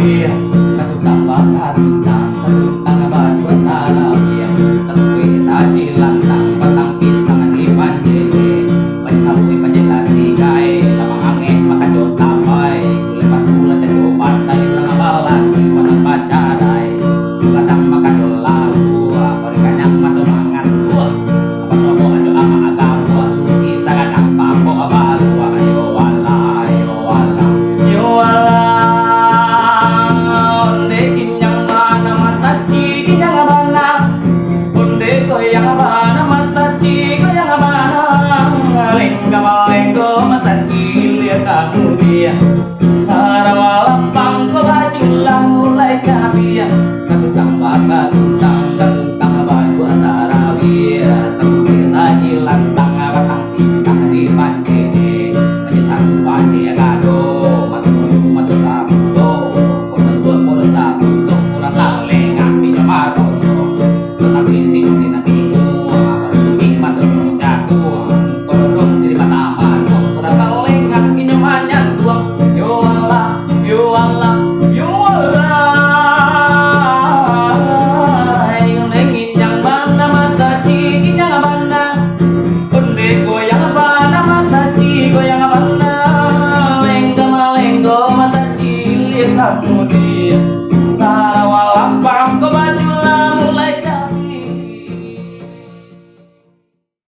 dia katutang bakatutang katutang batuan talabia tapi tadi lantang patang pisang di panjele panjabui panjelasi gai lamang angin makadot tapay kulepat bulan dan pantai lang balan di panang bacarai kadang makadol lalu kanyang matumangan buah apa sobo ado ama agawa suki sagadang pako abaru ayo wala yo wala onde kinyang mana mataci kinyang abana onde goyang abana mataci goyang abana lenggo mataci lihat kamu dia sarawalang pangko bajulah mulai kabia